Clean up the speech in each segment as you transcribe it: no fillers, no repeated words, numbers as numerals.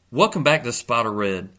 Welcome back to Spider Red.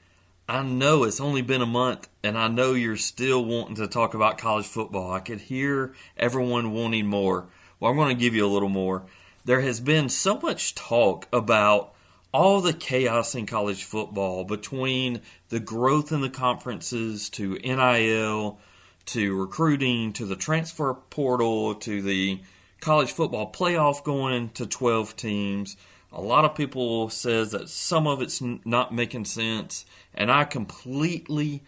I know it's only been a month, and I know you're still wanting to talk about college football. I could hear everyone wanting more. Well, I'm going to give you a little more. There has been so much talk about all the chaos in college football between the growth in the conferences to NIL to recruiting to the transfer portal to the college football playoff going to 12 teams. A lot of people says that some of it's not making sense, and I completely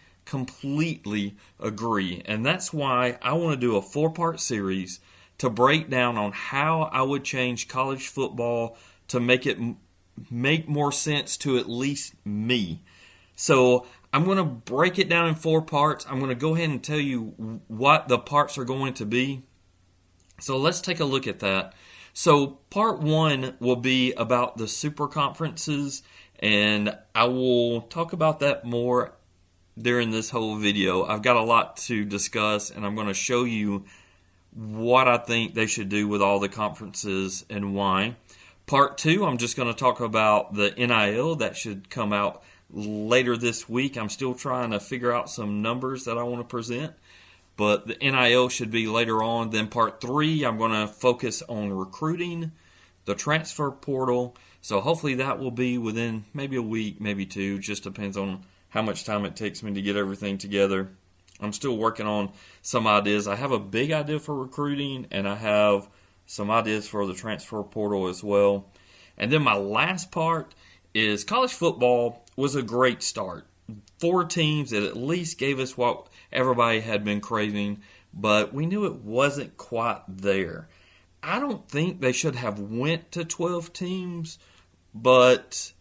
agree. And that's why I want to do a 4-part series to break down on how I would change college football to make it make more sense to at least me. So I'm going to break it down in 4 parts. I'm going to go ahead and tell you what the parts are going to be. So let's take a look at that. So part 1 will be about the super conferences, and I will talk about that more during this whole video. I've got a lot to discuss, and I'm going to show you what I think they should do with all the conferences and why. Part 2, I'm just going to talk about the NIL that should come out later this week. I'm still trying to figure out some numbers that I want to present, but the NIL should be later on. Then part 3, I'm going to focus on recruiting, the transfer portal. So hopefully that will be within maybe a week, maybe 2. Just depends on how much time it takes me to get everything together. I'm still working on some ideas. I have a big idea for recruiting, and I have some ideas for the transfer portal as well. And then my last part is college football was a great start. 4 teams that at least gave us what everybody had been craving, but we knew it wasn't quite there. I don't think they should have went to 12 teams, but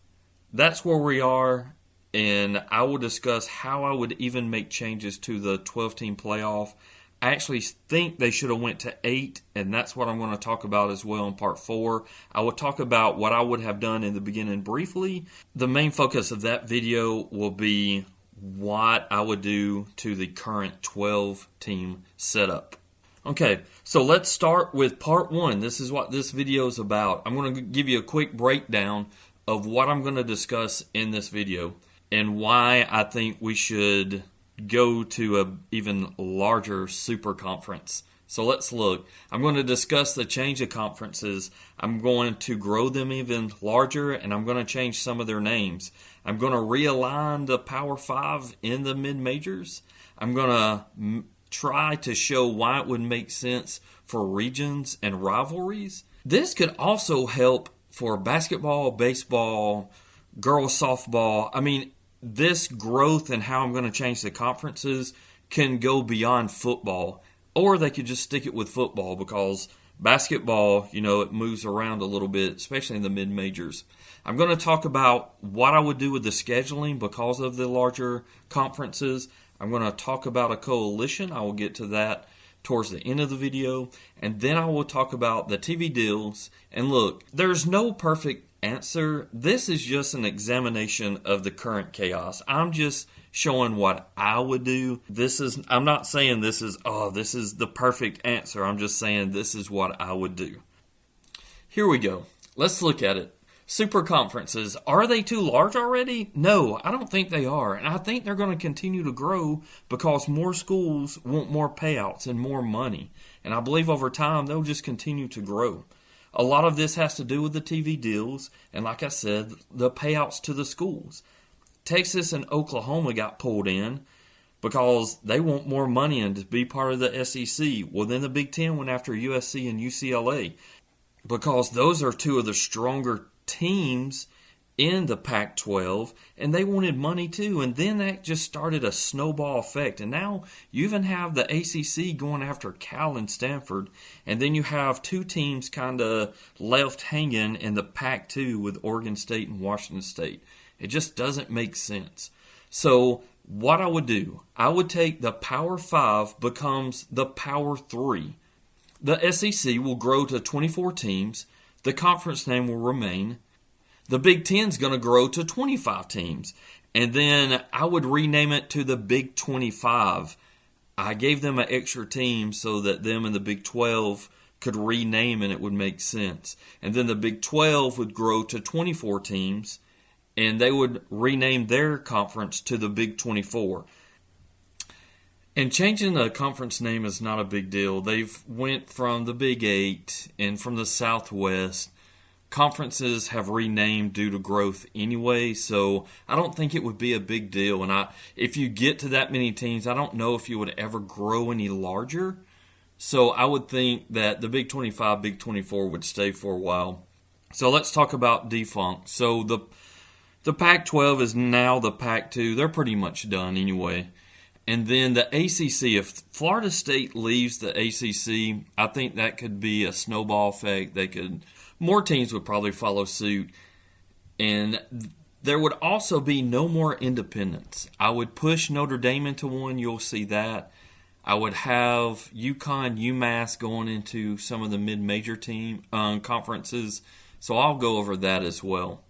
that's where we are, and I will discuss how I would even make changes to the 12-team playoff. I actually think they should have went to 8, and that's what I'm going to talk about as well in part 4. I will talk about what I would have done in the beginning briefly. The main focus of that video will be what I would do to the current 12-team setup. Okay, so let's start with part 1. This is what this video is about. I'm going to give you a quick breakdown of what I'm going to discuss in this video and why I think we should go to an even larger super conference. So let's look. I'm going to discuss the change of conferences. I'm going to grow them even larger, and I'm going to change some of their names. I'm going to realign the Power 5 in the mid-majors. I'm going to try to show why it would make sense for regions and rivalries. This could also help for basketball, baseball, girls softball. I mean, this growth and how I'm going to change the conferences can go beyond football, or they could just stick it with football because basketball, it moves around a little bit, especially in the mid-majors. I'm going to talk about what I would do with the scheduling because of the larger conferences. I'm going to talk about a coalition. I will get to that towards the end of the video. And then I will talk about the TV deals. And look, there's no perfect answer. This is just an examination of the current chaos. I'm just showing what I would do. I'm not saying this is the perfect answer. I'm just saying this is what I would do. Here we go. Let's look at it. Super conferences, are they too large already? No, I don't think they are. And I think they're going to continue to grow because more schools want more payouts and more money. And I believe over time they'll just continue to grow. A lot of this has to do with the TV deals, and like I said, the payouts to the schools. Texas and Oklahoma got pulled in because they want more money and to be part of the SEC. Well, then the Big Ten went after USC and UCLA because those are 2 of the stronger teams in the Pac-12, and they wanted money too. And then that just started a snowball effect. And now you even have the ACC going after Cal and Stanford, and then you have 2 teams kind of left hanging in the Pac-2 with Oregon State and Washington State. It just doesn't make sense. So what I would do, I would take the Power 5 becomes the Power 3. The SEC will grow to 24 teams. The conference name will remain. The Big Ten's going to grow to 25 teams. And then I would rename it to the Big 25. I gave them an extra team so that them and the Big 12 could rename and it would make sense. And then the Big 12 would grow to 24 teams. and they would rename their conference to the Big 24. And changing the conference name is not a big deal. They've went from the Big 8 and from the Southwest. Conferences have renamed due to growth anyway, so I don't think it would be a big deal. And if you get to that many teams, I don't know if you would ever grow any larger. So I would think that the Big 25, Big 24 would stay for a while. So let's talk about defunct. So the Pac-12 is now the Pac-2. They're pretty much done anyway. And then the ACC, if Florida State leaves the ACC, I think that could be a snowball effect. More teams would probably follow suit. And there would also be no more independents. I would push Notre Dame into one. You'll see that. I would have UConn, UMass going into some of the mid-major team conferences. So I'll go over that as well.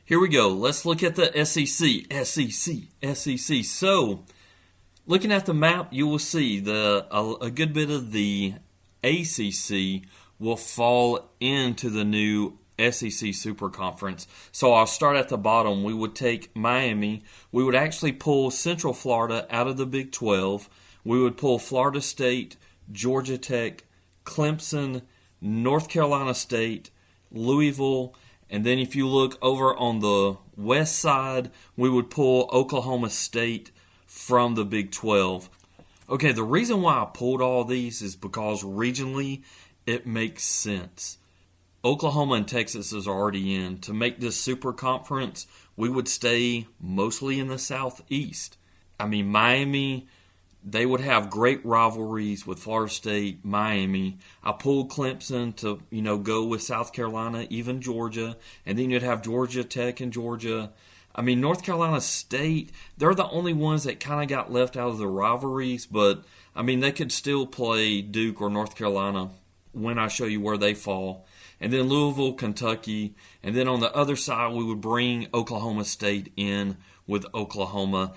Here we go. Let's look at the SEC. So, looking at the map, you will see a good bit of the ACC will fall into the new SEC Super Conference. So I'll start at the bottom. We would take Miami. We would actually pull Central Florida out of the Big 12. We would pull Florida State, Georgia Tech, Clemson, North Carolina State, Louisville, and then if you look over on the west side, we would pull Oklahoma State from the Big 12. Okay, the reason why I pulled all these is because regionally it makes sense. Oklahoma and Texas is already in. To make this super conference, we would stay mostly in the southeast. I mean, Miami, they would have great rivalries with Florida State, Miami. I pulled Clemson to, go with South Carolina, even Georgia. And then you'd have Georgia Tech and Georgia. I mean, North Carolina State, they're the only ones that kind of got left out of the rivalries. But, I mean, they could still play Duke or North Carolina when I show you where they fall. And then Louisville, Kentucky. And then on the other side, we would bring Oklahoma State in with Oklahoma.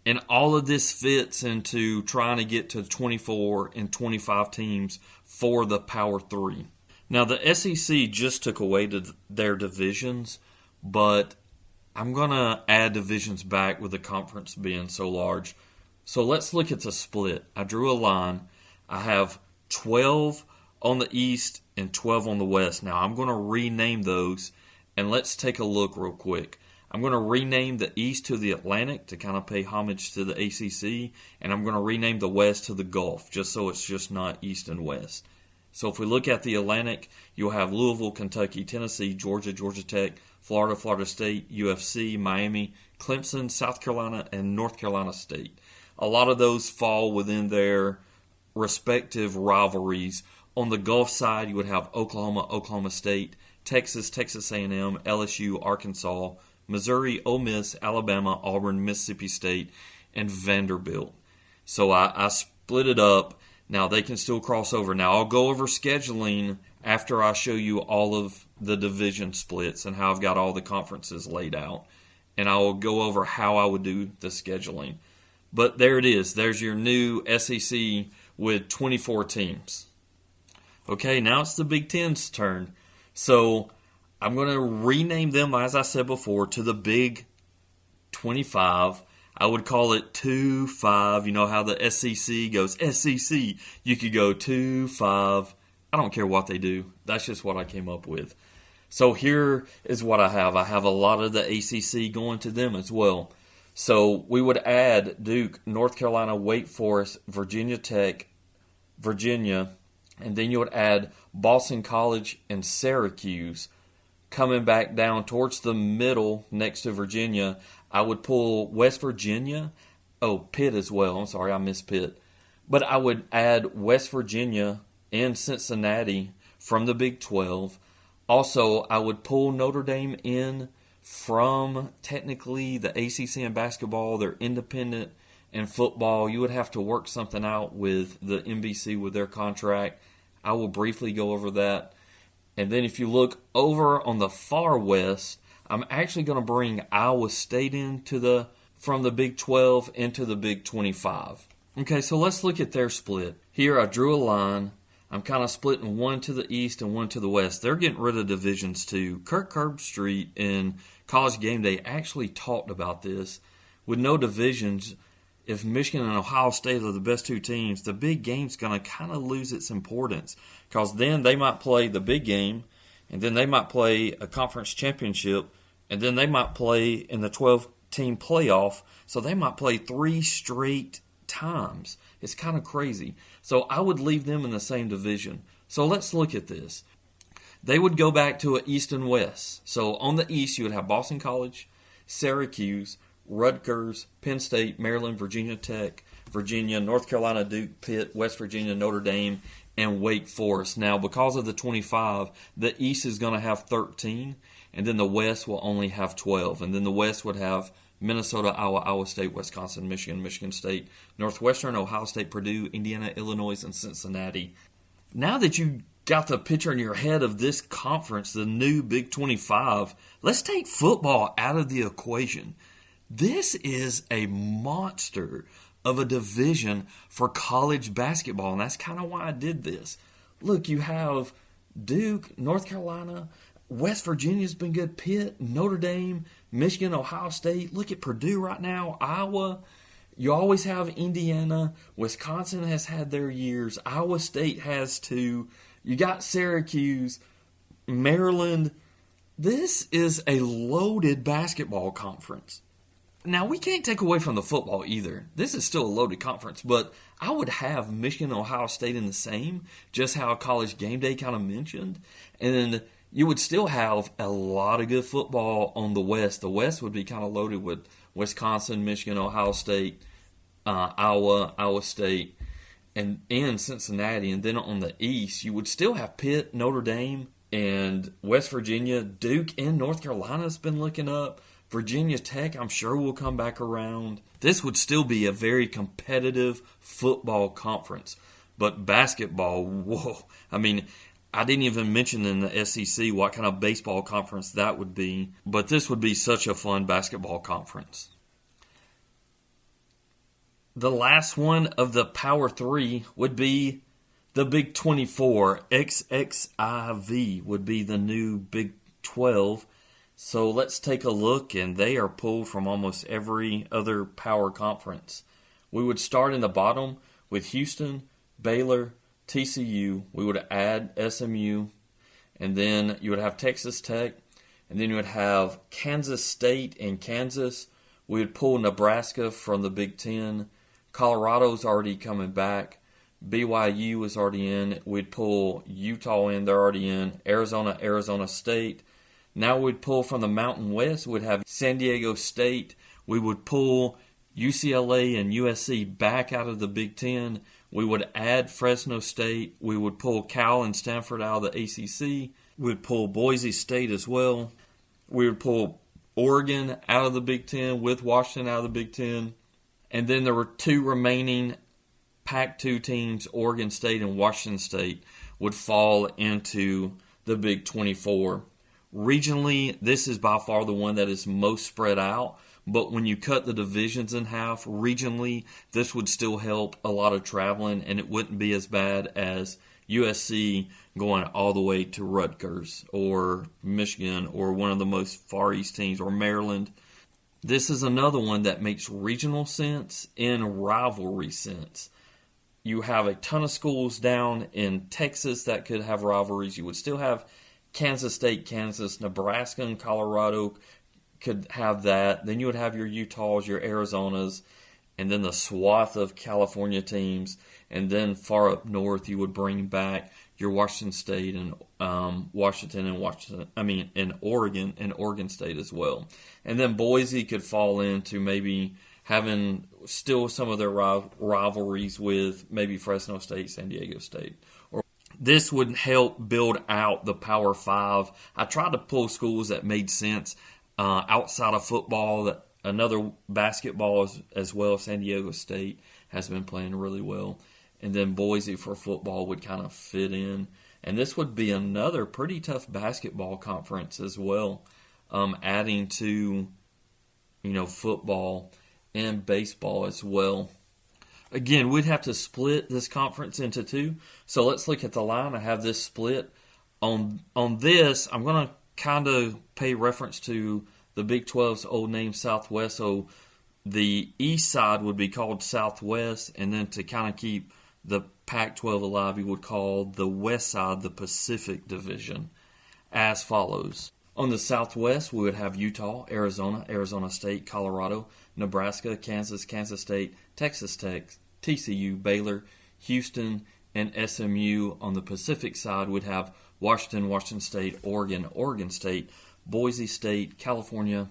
And all of this fits into trying to get to 24 and 25 teams for the Power 3. Now, the SEC just took away their divisions, but I'm going to add divisions back with the conference being so large. So let's look at the split. I drew a line. I have 12 on the east and 12 on the west. Now, I'm going to rename those, and let's take a look real quick. I'm going to rename the East to the Atlantic to kind of pay homage to the ACC, and I'm going to rename the West to the Gulf, just so it's just not East and West. So if we look at the Atlantic, you'll have Louisville, Kentucky, Tennessee, Georgia, Georgia Tech, Florida, Florida State, UFC, Miami, Clemson, South Carolina, and North Carolina State. A lot of those fall within their respective rivalries. On the Gulf side, you would have Oklahoma, Oklahoma State, Texas, Texas A&M, LSU, Arkansas, Missouri, Ole Miss, Alabama, Auburn, Mississippi State, and Vanderbilt. So I split it up. Now they can still cross over. Now I'll go over scheduling after I show you all of the division splits and how I've got all the conferences laid out. And I will go over how I would do the scheduling. But there it is. There's your new SEC with 24 teams. Okay, now it's the Big Ten's turn. So I'm going to rename them, as I said before, to the Big 25. I would call it 2-5. You know how the SEC goes, SEC. You could go 2-5. I don't care what they do. That's just what I came up with. So here is what I have. I have a lot of the ACC going to them as well. So we would add Duke, North Carolina, Wake Forest, Virginia Tech, Virginia, and then you would add Boston College and Syracuse. Coming back down towards the middle next to Virginia, I would pull West Virginia. Oh, Pitt as well. I'm sorry, I missed Pitt. But I would add West Virginia and Cincinnati from the Big 12. Also, I would pull Notre Dame in from technically the ACC in basketball. They're independent in football. You would have to work something out with the NBC with their contract. I will briefly go over that. And then if you look over on the far west, I'm actually going to bring Iowa State from the Big 12 into the Big 25. Okay, so let's look at their split. Here I drew a line. I'm kind of splitting one to the east and one to the west. They're getting rid of divisions too. Kirk Herbstreit and College Game Day actually talked about this. With no divisions, if Michigan and Ohio State are the best two teams, the big game's going to kind of lose its importance, because then they might play the big game, and then they might play a conference championship, and then they might play in the 12-team playoff, so they might play 3 straight times. It's kind of crazy. So I would leave them in the same division. So let's look at this. They would go back to an East and West. So on the East, you would have Boston College, Syracuse, Rutgers, Penn State, Maryland, Virginia Tech, Virginia, North Carolina, Duke, Pitt, West Virginia, Notre Dame, and Wake Forest. Now, because of the 25, the East is going to have 13, and then the West will only have 12. And then the West would have Minnesota, Iowa State, Wisconsin, Michigan, Michigan State, Northwestern, Ohio State, Purdue, Indiana, Illinois, and Cincinnati. Now that you got the picture in your head of this conference, the new Big 25, let's take football out of the equation. This is a monster of a division for college basketball, and that's kind of why I did this. Look, you have Duke, North Carolina, West Virginia's been good, Pitt, Notre Dame, Michigan, Ohio State. Look at Purdue right now, Iowa. You always have Indiana. Wisconsin has had their years. Iowa State has too. You got Syracuse, Maryland. This is a loaded basketball conference. Now, we can't take away from the football either. This is still a loaded conference, but I would have Michigan and Ohio State in the same, just how College Game Day kind of mentioned. And then you would still have a lot of good football on the West. The West would be kind of loaded with Wisconsin, Michigan, Ohio State, Iowa State, and Cincinnati. And then on the East, you would still have Pitt, Notre Dame, and West Virginia. Duke and North Carolina's been looking up. Virginia Tech, I'm sure, will come back around. This would still be a very competitive football conference. But basketball, whoa. I mean, I didn't even mention in the SEC what kind of baseball conference that would be. But this would be such a fun basketball conference. The last one of the Power 3 would be the Big 24. XXIV would be the new Big 12. So let's take a look, and they are pulled from almost every other power conference. We would start in the bottom with Houston, Baylor, TCU. We would add SMU, and then you would have Texas Tech, and then you would have Kansas State and Kansas. We would pull Nebraska from the Big Ten. Colorado's already coming back. BYU is already in. We'd pull Utah in. They're already in. Arizona State. Now we'd pull from the Mountain West. We'd have San Diego State. We would pull UCLA and USC back out of the Big Ten. We would add Fresno State. We would pull Cal and Stanford out of the ACC. We'd pull Boise State as well. We would pull Oregon out of the Big Ten with Washington out of the Big Ten. And then there were 2 remaining Pac-2 teams, Oregon State and Washington State, would fall into the Big 24. Regionally, this is by far the one that is most spread out, but when you cut the divisions in half, regionally, this would still help a lot of traveling, and it wouldn't be as bad as USC going all the way to Rutgers or Michigan or one of the most far east teams, or Maryland. This is another one that makes regional sense and rivalry sense. You have a ton of schools down in Texas that could have rivalries. You would still have Kansas State, Kansas, Nebraska, and Colorado could have that. Then you would have your Utahs, your Arizonas, and then the swath of California teams. And then far up north, you would bring back your Washington State and Oregon and Oregon State as well. And then Boise could fall into maybe having still some of their rivalries with maybe Fresno State, San Diego State. This would help build out the Power 5. I tried to pull schools that made sense outside of football. Another basketball as well. San Diego State has been playing really well. And then Boise for football would kind of fit in. And this would be another pretty tough basketball conference as well, adding to, football and baseball as well. Again, we'd have to split this conference into 2. So let's look at the line. I have this split. On this, I'm going to kind of pay reference to the Big 12's old name Southwest. So the east side would be called Southwest, and then to kind of keep the Pac-12 alive, you would call the west side the Pacific Division, as follows. On the Southwest, we would have Utah, Arizona, Arizona State, Colorado, Nebraska, Kansas, Kansas State, Texas Tech, TCU, Baylor, Houston, and SMU. On the Pacific side, we'd have Washington, Washington State, Oregon, Oregon State, Boise State, California,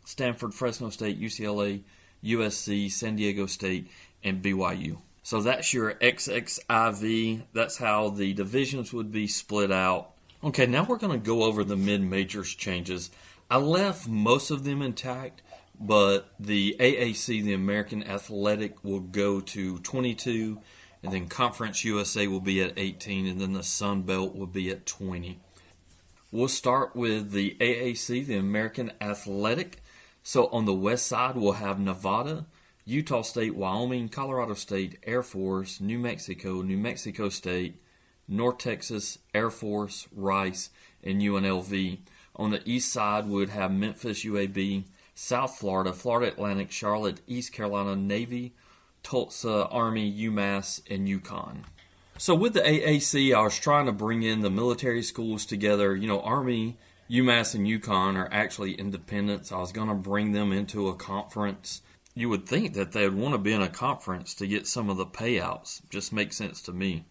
Stanford, Fresno State, UCLA, USC, San Diego State, and BYU. So that's your XXIV. That's how the divisions would be split out. Okay, now we're going to go over the mid-majors changes. I left most of them intact, but the AAC, the American Athletic, will go to 22, and then Conference USA will be at 18, and then the Sun Belt will be at 20. We'll start with the AAC, the American Athletic. So on the west side, we'll have Nevada, Utah State, Wyoming, Colorado State, Air Force, New Mexico State, North Texas, Air Force, Rice, and UNLV. On the east side, we would have Memphis, UAB, South Florida, Florida Atlantic, Charlotte, East Carolina, Navy, Tulsa, Army, UMass, and UConn. So with the AAC, I was trying to bring in the military schools together. You know, Army, UMass, and UConn are actually independent, so I was going to bring them into a conference. You would think that they would want to be in a conference to get some of the payouts. Just makes sense to me.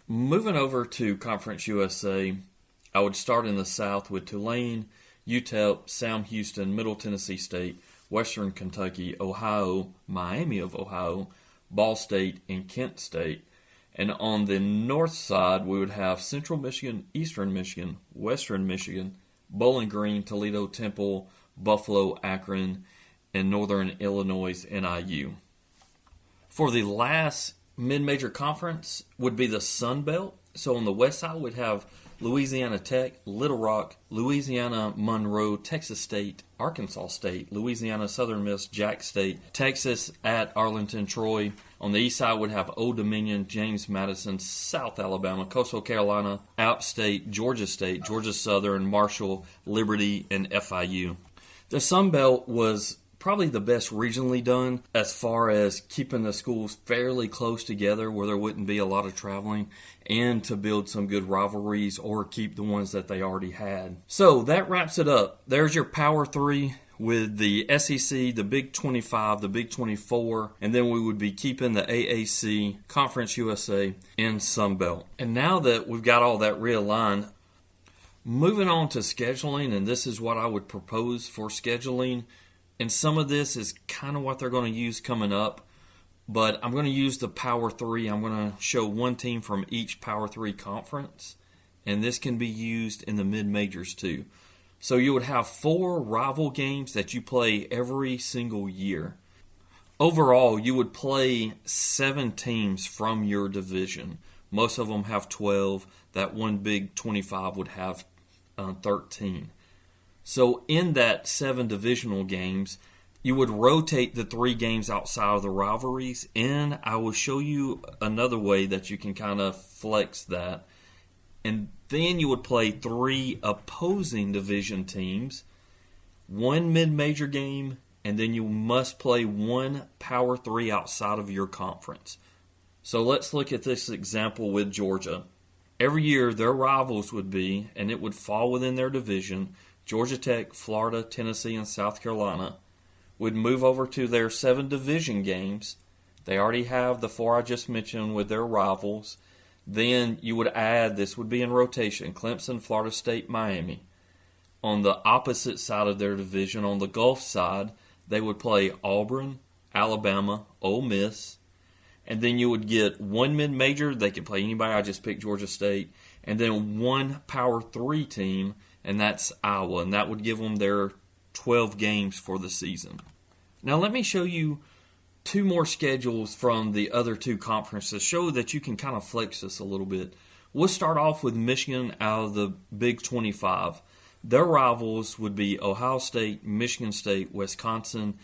Moving over to Conference USA, I would start in the South with Tulane, UTEP, Sam Houston, Middle Tennessee State, Western Kentucky, Ohio, Miami of Ohio, Ball State, and Kent State. And on the north side, we would have Central Michigan, Eastern Michigan, Western Michigan, Bowling Green, Toledo, Temple, Buffalo, Akron, and Northern Illinois, NIU. For the last mid-major conference would be the Sun Belt. So on the west side, we'd have Louisiana Tech, Little Rock, Louisiana Monroe, Texas State, Arkansas State, Louisiana Southern Miss, Jack State, Texas at Arlington, Troy. On the east side, we'd have Old Dominion, James Madison, South Alabama, Coastal Carolina, App State, Georgia Southern, Marshall, Liberty, and FIU. The Sun Belt was probably the best regionally done as far as keeping the schools fairly close together where there wouldn't be a lot of traveling, and to build some good rivalries or keep the ones that they already had. So that wraps it up. There's your Power 3 with the SEC, the Big 25, the Big 24, and then we would be keeping the AAC, Conference USA, and Sun Belt. And now that we've got all that realigned, moving on to scheduling, and this is what I would propose for scheduling. And some of this is kind of what they're going to use coming up. But I'm going to use the Power 3. I'm going to show one team from each Power 3 conference. And this can be used in the mid-majors too. So you would have 4 rival games that you play every single year. Overall, you would play 7 teams from your division. Most of them have 12. That one Big 25 would have 13. So in that 7 divisional games, you would rotate the 3 games outside of the rivalries, and I will show you another way that you can kind of flex that. And then you would play 3 opposing division teams, 1 mid-major game, and then you must play 1 Power 3 outside of your conference. So let's look at this example with Georgia. Every year their rivals would be, and it would fall within their division, Georgia Tech, Florida, Tennessee, and South Carolina, would move over to their 7 division games. They already have the 4 I just mentioned with their rivals. Then you would add, this would be in rotation, Clemson, Florida State, Miami. On the opposite side of their division, on the Gulf side, they would play Auburn, Alabama, Ole Miss. And then you would get 1 mid-major. They could play anybody. I just picked Georgia State. And then 1 Power 3 team, and that's Iowa. And that would give them their 12 games for the season. Now let me show you 2 more schedules from the other 2 conferences, show that you can kind of flex this a little bit. We'll start off with Michigan out of the Big 25. Their rivals would be Ohio State, Michigan State, Wisconsin,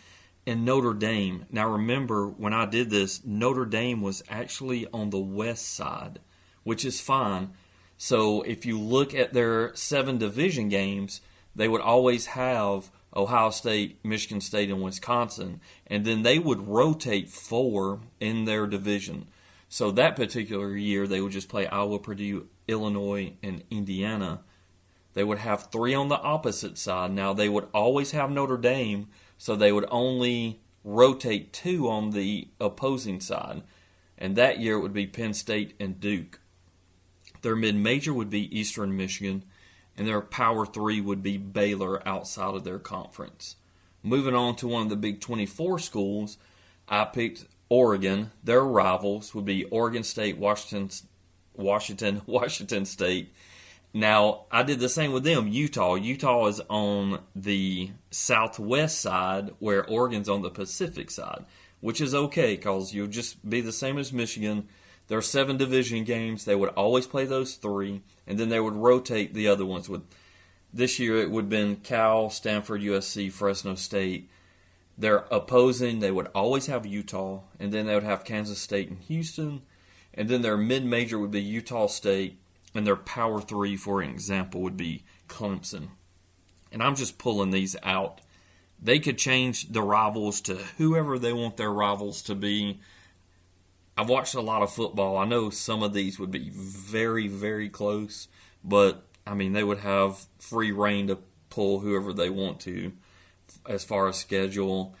and Notre Dame. Now remember, when I did this, Notre Dame was actually on the west side, which is fine. So if you look at their 7 division games, they would always have Ohio State, Michigan State, and Wisconsin. And then they would rotate 4 in their division. So that particular year, they would just play Iowa, Purdue, Illinois, and Indiana. They would have 3 on the opposite side. Now, they would always have Notre Dame, so they would only rotate 2 on the opposing side. And that year it would be Penn State and Duke. Their mid-major would be Eastern Michigan, and their Power 3 would be Baylor outside of their conference. Moving on to one of the Big 24 schools, I picked Oregon. Their rivals would be Oregon State, Washington State. Now, I did the same with them. Utah. Utah is on the southwest side, where Oregon's on the Pacific side, which is okay because you'll just be the same as Michigan. There are 7 division games. They would always play those 3, and then they would rotate the other ones. This year it would have been Cal, Stanford, USC, Fresno State. Their opposing, they would always have Utah, and then they would have Kansas State and Houston. And then their mid-major would be Utah State, and their Power 3, for example, would be Clemson. And I'm just pulling these out. They could change the rivals to whoever they want their rivals to be. I've watched a lot of football. I know some of these would be very, very close, but, I mean, they would have free reign to pull whoever they want to as far as schedule.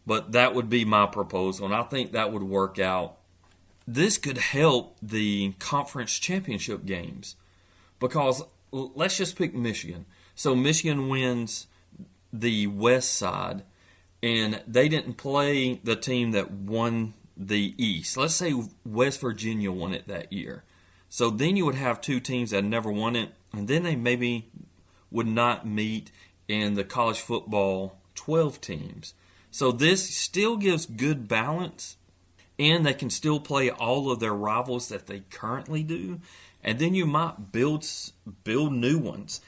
But that would be my proposal, and I think that would work out. This could help the conference championship games because let's just pick Michigan. So Michigan wins the west side, and they didn't play the team that won the East. Let's say West Virginia won it that year. So then you would have 2 teams that never won it, and then they maybe would not meet in the college football 12 teams. So this still gives good balance, and they can still play all of their rivals that they currently do, and then you might build new ones.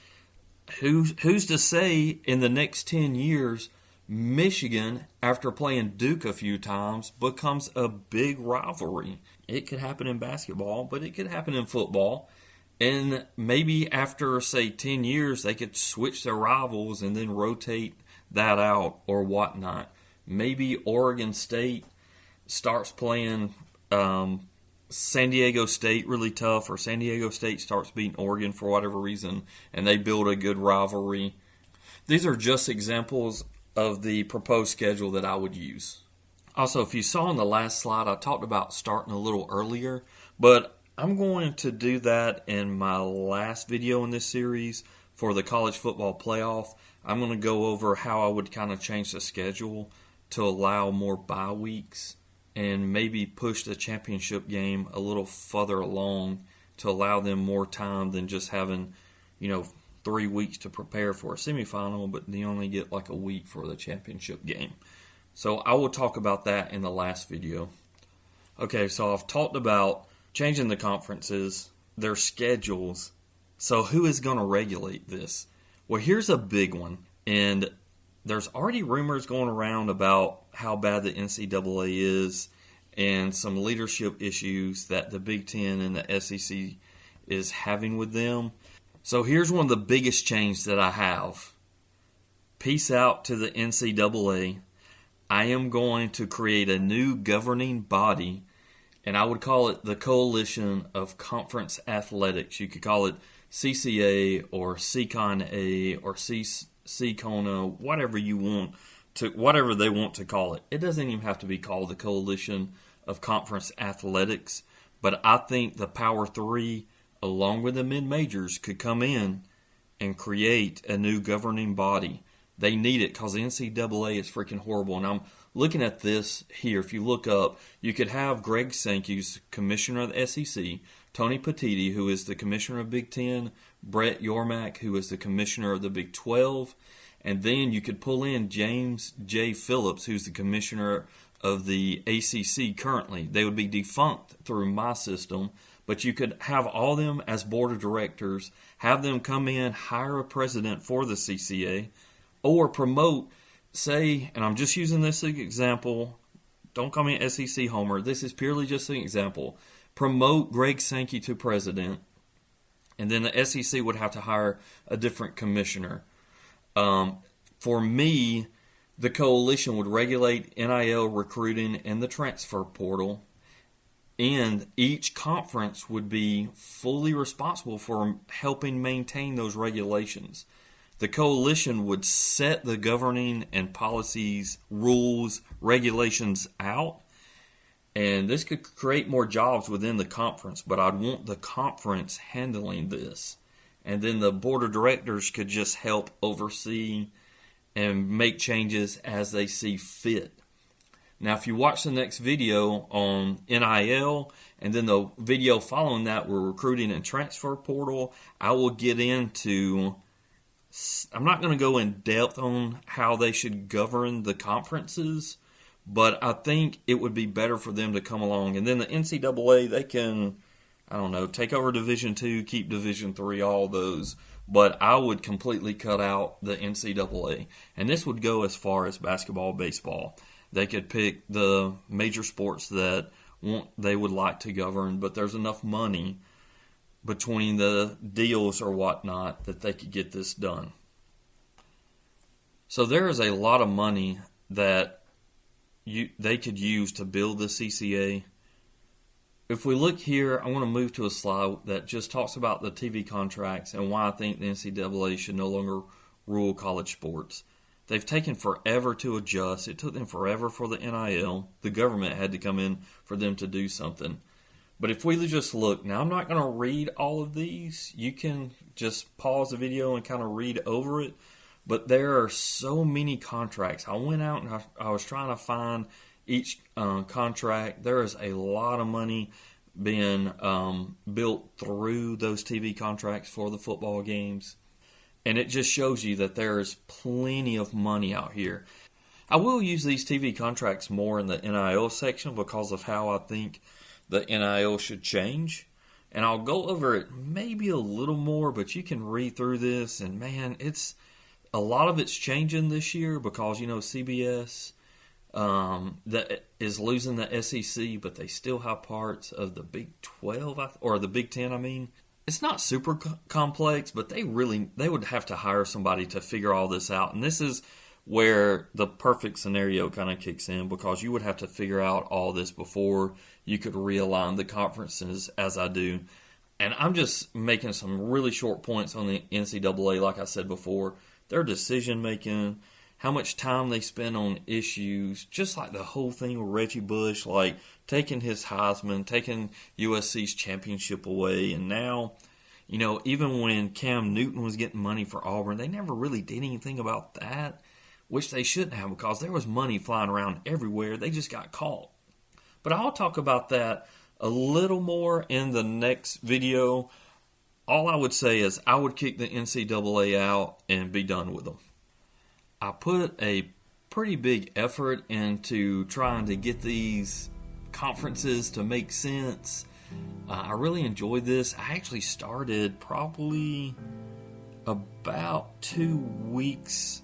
Who's to say in the next 10 years Michigan, after playing Duke a few times, becomes a big rivalry? It could happen in basketball, but it could happen in football. And maybe after, say, 10 years, they could switch their rivals and then rotate that out or whatnot. Maybe Oregon State starts playing San Diego State really tough, or San Diego State starts beating Oregon for whatever reason, and they build a good rivalry. These are just examples of the proposed schedule that I would use. Also, if you saw on the last slide, I talked about starting a little earlier, but I'm going to do that in my last video in this series for the college football playoff. I'm going to go over how I would kind of change the schedule to allow more bye weeks and maybe push the championship game a little further along to allow them more time than just having, 3 weeks to prepare for a semifinal, but they only get like a week for the championship game. So I will talk about that in the last video. Okay, so I've talked about changing the conferences, their schedules. So who is going to regulate this? Well, here's a big one, and there's already rumors going around about how bad the NCAA is and some leadership issues that the Big Ten and the SEC is having with them. So here's one of the biggest changes that I have. Peace out to the NCAA. I am going to create a new governing body, and I would call it the Coalition of Conference Athletics. You could call it CCA or CCON-A or CCONA, whatever you want to, whatever they want to call it. It doesn't even have to be called the Coalition of Conference Athletics, but I think the Power 3, along with the mid-majors, could come in and create a new governing body. They need it because the NCAA is freaking horrible. And I'm looking at this here. If you look up, you could have Greg Sankey, who's commissioner of the SEC, Tony Petitti, who is the commissioner of Big Ten, Brett Yormark, who is the commissioner of the Big 12, and then you could pull in James J. Phillips, who's the commissioner of the ACC currently. They would be defunct through my system, but you could have all them as board of directors, have them come in, hire a president for the CCA, or promote, say, and I'm just using this as an example, don't call me an SEC homer, this is purely just an example, promote Greg Sankey to president, and then the SEC would have to hire a different commissioner. For me, the coalition would regulate NIL recruiting and the transfer portal, and each conference would be fully responsible for helping maintain those regulations. The coalition would set the governing and policies, rules, regulations out, and this could create more jobs within the conference, but I'd want the conference handling this. And then the board of directors could just help oversee and make changes as they see fit. Now, if you watch the next video on NIL, and then the video following that were recruiting and transfer portal, I will get into, I'm not going to go in depth on how they should govern the conferences, but I think it would be better for them to come along. And then the NCAA, they can, I don't know, take over Division II, keep Division III, all those. But I would completely cut out the NCAA. And this would go as far as basketball, baseball. They could pick the major sports that they would like to govern, but there's enough money between the deals or whatnot that they could get this done. So there is a lot of money that they could use to build the CCA. If we look here, I want to move to a slide that just talks about the TV contracts and why I think the NCAA should no longer rule college sports. They've taken forever to adjust. It took them forever for the NIL. The government had to come in for them to do something. But if we just look, now I'm not going to read all of these. You can just pause the video and kind of read over it. But there are so many contracts. I went out and I was trying to find each contract. There is a lot of money being built through those TV contracts for the football games. And it just shows you that there is plenty of money out here. I will use these TV contracts more in the NIL section because of how I think the NIL should change. And I'll go over it maybe a little more, but you can read through this. And man, a lot of it's changing this year because, CBS that is losing the SEC, but they still have parts of the Big 12, or the Big 10, I mean. It's not super complex, but they would have to hire somebody to figure all this out. And this is where the perfect scenario kind of kicks in, because you would have to figure out all this before you could realign the conferences as I do. And I'm just making some really short points on the NCAA, like I said before. Their decision-making, how much time they spend on issues, just like the whole thing with Reggie Bush, like taking his Heisman, taking USC's championship away. And now, even when Cam Newton was getting money for Auburn, they never really did anything about that, which they shouldn't have, because there was money flying around everywhere. They just got caught. But I'll talk about that a little more in the next video. All I would say is I would kick the NCAA out and be done with them. I put a pretty big effort into trying to get these conferences to make sense. I really enjoyed this. I actually started probably about 2 weeks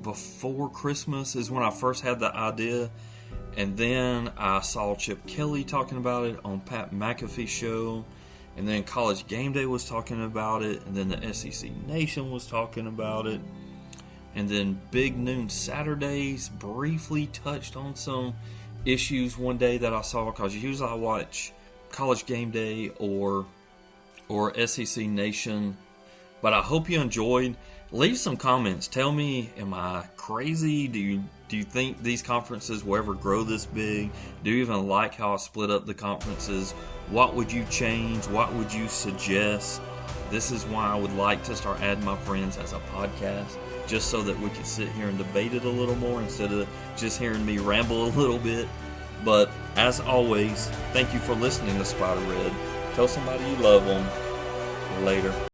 before Christmas is when I first had the idea. And then I saw Chip Kelly talking about it on Pat McAfee's show. And then College Game Day was talking about it. And then the SEC Nation was talking about it. And then Big Noon Saturdays briefly touched on some issues one day that I saw, because usually I watch College Game Day or SEC Nation. But I hope you enjoyed. Leave some comments. Tell me, am I crazy? Do you think these conferences will ever grow this big? Do you even like how I split up the conferences? What would you change? What would you suggest? This is why I would like to start adding my friends as a podcast, just so that we could sit here and debate it a little more instead of just hearing me ramble a little bit. But as always, thank you for listening to Spider Red. Tell somebody you love them. Later.